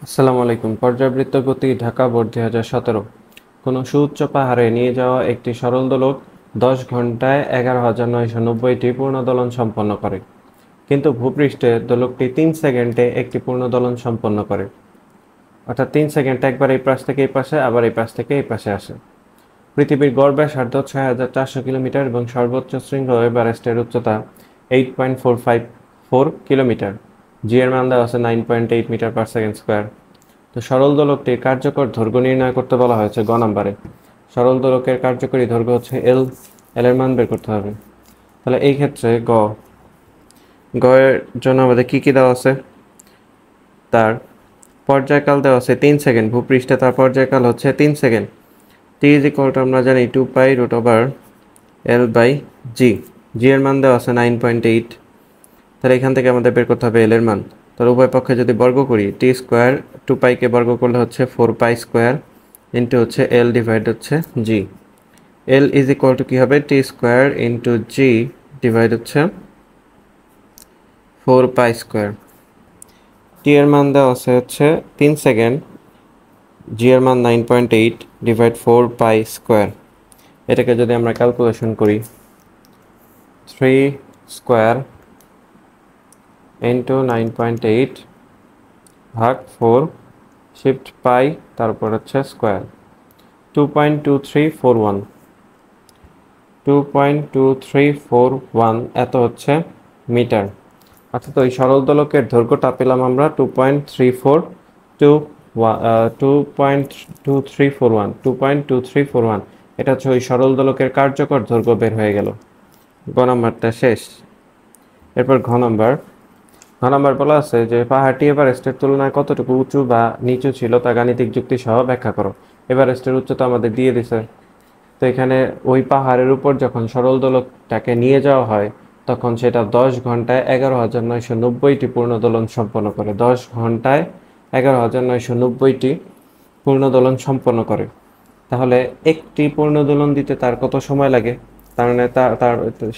আসসালামু আলাইকুম। পর্যায়বৃত্ত গতি ঢাকা বোর্ড 2017। কোনো সুউচ্চ পাহাড়ে নিয়ে যাওয়া একটি সরল দোলক 10 ঘন্টায় 11,990টি পূর্ণ দোলন সম্পন্ন করে, কিন্তু ভূপৃষ্ঠে দোলকটি 3 সেকেন্ডে একটি পূর্ণ দোলন সম্পন্ন করে। অর্থাৎ 3 সেকেন্ডে একবার এই পাশ থেকে এই পাশে, আবার এই পাশ থেকে এই পাশে আসে। পৃথিবীর গড় ব্যাসার্ধ 6,400 কিলোমিটার এবং সর্বোচ্চ শৃঙ্গ এভারেস্টের উচ্চতা 8.454 কিলোমিটার। জি এর মান দেওয়া আছে 9.8 মিটার পার সেকেন্ড স্কোয়ার। তো সরল দোলকটির কার্যকর দৈর্ঘ্য নির্ণয় করতে বলা হয়েছে গ নাম্বারে। সরল দোলকের কার্যকরী দৈর্ঘ্য হচ্ছে এল। এল এর মান বের করতে হবে। তাহলে এই ক্ষেত্রে গ এর জন্য আমাদের কি কি দেওয়া আছে? তার পর্যায়কাল দেওয়া আছে 3 সেকেন্ড। ভূপৃষ্ঠে তার পর্যায়কাল হচ্ছে 3 second. T is equal two আমরা জানি 2 পাই রুট ওভার এল বাই জি। জি এর মান দেওয়া আছে 9.8। তাহলে এখান থেকে আমাদের বের করতে হবে এল এর মান। তাহলে উভয় পক্ষে যদি বর্গ করি, টি স্কোয়ার 2 পাইকে বর্গ করলে হচ্ছে 4 পাই স্কোয়ার ইন্টু হচ্ছে এল ডিভাইড হচ্ছে জি। এল ইজ ইকুয়াল টু কী হবে? টি স্কোয়ার ইন্টু জি ডিভাইড হচ্ছে 4 পাই স্কোয়ার। টি এর মান দেওয়া আছে হচ্ছে 3 সেকেন্ড, জি এর মান 9.8 ডিভাইড 4 পাই স্কোয়ার। এটাকে যদি আমরা ক্যালকুলেশন করি, 3 স্কোয়ার ইন্টু 9.8 ভাগ 4 শিফট পাই, তারপর হচ্ছে স্কোয়ার, 2.2341 2.2341 এত হচ্ছে মিটার। অর্থাৎ ওই সরল দোলকের দৈর্ঘ্যটা পেলাম আমরা 2.2341। এটা হচ্ছে ওই সরল দোলকের কার্যকর দৈর্ঘ্য বের হয়ে গেল। গ নাম্বারটা শেষ। এরপর ঘ নাম্বার বলা আছে যে পাহাড়টি এভারেস্টের তুলনায় কতটুকু উঁচু বা নিচু ছিল তা গাণিতিক যুক্তি সহ ব্যাখ্যা করো। এভারেস্টের উচ্চতা আমাদের দিয়ে দিছে। তো এখানে ওই পাহাড়ের উপর যখন সরল দোলকটাকে নিয়ে যাওয়া হয় তখন সেটা 10 ঘন্টায় 11,990টি পূর্ণ দোলন সম্পন্ন করে। 10 ঘন্টায় 11,990টি পূর্ণ দোলন সম্পন্ন করে। তাহলে একটি পূর্ণ দোলন দিতে তার কত সময় লাগে? তার মানে তার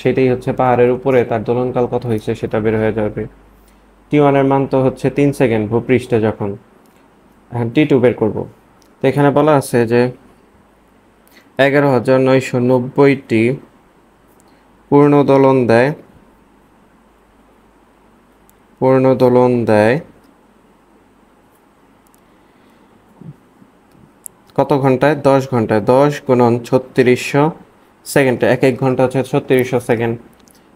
সেটাই হচ্ছে পাহাড়ের উপরে তার দোলনকাল কত হয়েছে সেটা বের হয়ে যাবে। টি1 এর মান তো হচ্ছে 3 সেকেন্ড ভূপৃষ্ঠে যখন। এখন টি2 বের করব। তো এখানে বলা আছে যে 11,990টি পূর্ণ দোলন দেয় কত ঘন্টায়? 10 ঘন্টায়। 10 গুণন 3600 সেকেন্ডে। এক ঘন্টা হচ্ছে 3600 সেকেন্ড।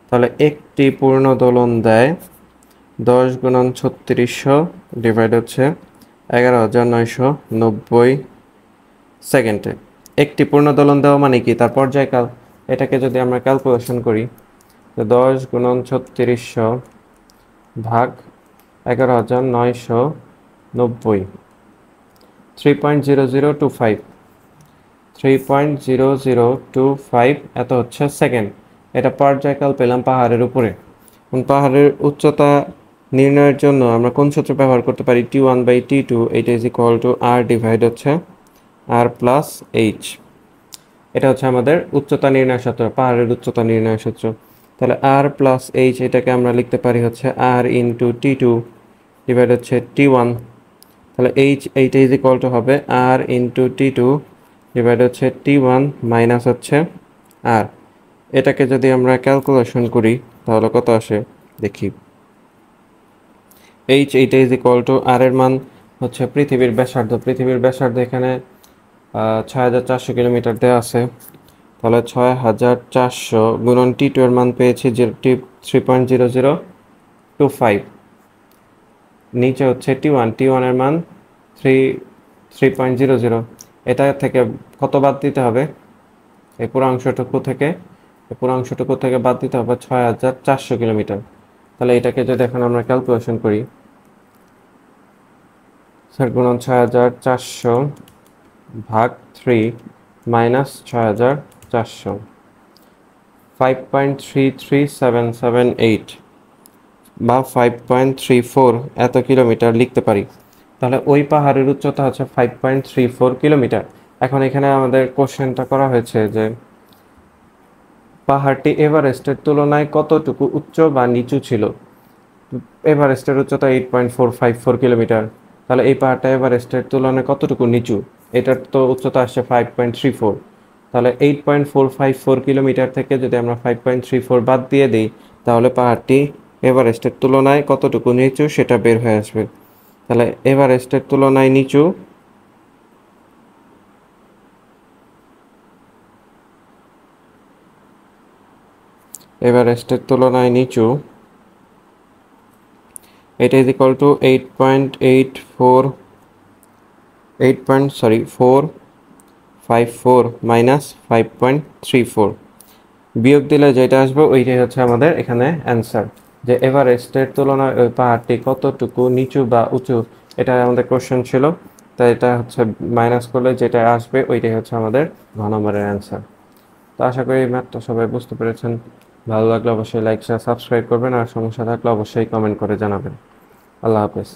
তাহলে একটি পূর্ণ দোলন দেয় 10 গুণন 3600 ডিভাইড হচ্ছে 11,990 সেকেন্ডে। একটি পূর্ণ দোলন দেওয়া মানে কি? তার পর্যায়কাল। এটাকে যদি আমরা ক্যালকুলেশন করি, তো 10 গুণন 3600 ভাগ 11,990, 3.0025 এত হচ্ছে সেকেন্ড। এটা পর্যায়কাল পেলাম পাহাড়ের উপরে। পাহাড়ের উচ্চতা নির্ণয়ের জন্য আমরা কোন সূত্র ব্যবহার করতে পারি? টি1 বাই টি2, এটা is equal to R divide হচ্ছে আর প্লাস এইচ। এটা হচ্ছে আমাদের উচ্চতা নির্ণয় সূত্র, পাহাড়ের উচ্চতা নির্ণয় সূত্র। তাহলে আর প্লাস এইচ এটাকে আমরা লিখতে পারি হচ্ছে আর ইন্টু টি2 ডিভাইড হচ্ছে টি1। তাহলে এইটা ইজ ইকুয়াল টু হবে আর ইন্টু টি2 ডিভাইড হচ্ছে টি1 মাইনাস হচ্ছে আর। এটাকে যদি আমরা ক্যালকুলেশন করি তাহলে কত আসে দেখি। এইটা ইজ ইকুয়াল টু আর এর মান হচ্ছে পৃথিবীর ব্যাসার্ধ এখানে 6,400 কিলোমিটার দেওয়া আছে। তাহলে 6,400 গুণন টি2 এর মান পেয়েছি যে 3.0025। নিচে হচ্ছে টি1 এর মান 3.00। এটা থেকে কত বাদ দিতে হবে? এই পুরো অংশটুকু থেকে বাদ দিতে হবে 6,400 কিলোমিটার। তাহলে এটাকে যদি এখন আমরা ক্যালকুলেশন করি, গুণন 6,400 ভাগ 3 মাইনাস 6,400, 5.33778 বা 5.34 এত কিলোমিটার লিখতে পারি। তাহলে ওই পাহাড়ের উচ্চতা হচ্ছে 5.34 কিলোমিটার। এখন এখানে আমাদের কোশ্চেনটা করা হয়েছে যে পাহাড়টি এভারেস্টের তুলনায় কতটুকু উচ্চ বা নিচু ছিল। এভারেস্টের উচ্চতা 8.454 কিলোমিটার, তাহলে এই পাহাড়টা এভারেস্টের তুলনায় কতটুকু নিচু? এটার তো উচ্চতা আসছে 5.34, তাহলে 8.454 কিলোমিটার থেকে যদি আমরা 5.34 বাদ দিয়ে দিই তাহলে পাহাড়টি এভারেস্টের তুলনায় কতটুকু নিচু সেটা বের হয়ে আসবে। তাহলে এভারেস্টের তুলনায় নিচু, এভারেস্টের তুলনায় নিচু, এটা ইজ ইকুয়াল টু 454 মাইনাস 5.34, বিয়োগ দিলে যেটা আসবে ওইটাই হচ্ছে আমাদের এখানে অ্যান্সার, যে এভারেস্টের তুলনায় ওই পাহাড়টি কতটুকু নিচু বা উঁচু, এটা আমাদের কোশ্চেন ছিল। তাই এটা হচ্ছে মাইনাস করলে যেটা আসবে ওইটাই হচ্ছে আমাদের ঘ নম্বরের অ্যান্সার। তো আশা করি এই ম্যাথটা সবাই বুঝতে পেরেছেন। ভালো লাগলে অবশ্যই লাইক শেয়ার সাবস্ক্রাইব করবেন, আর সমস্যা থাকলে অবশ্যই কমেন্ট করে জানাবেন। আল্লাহ হাফেজ।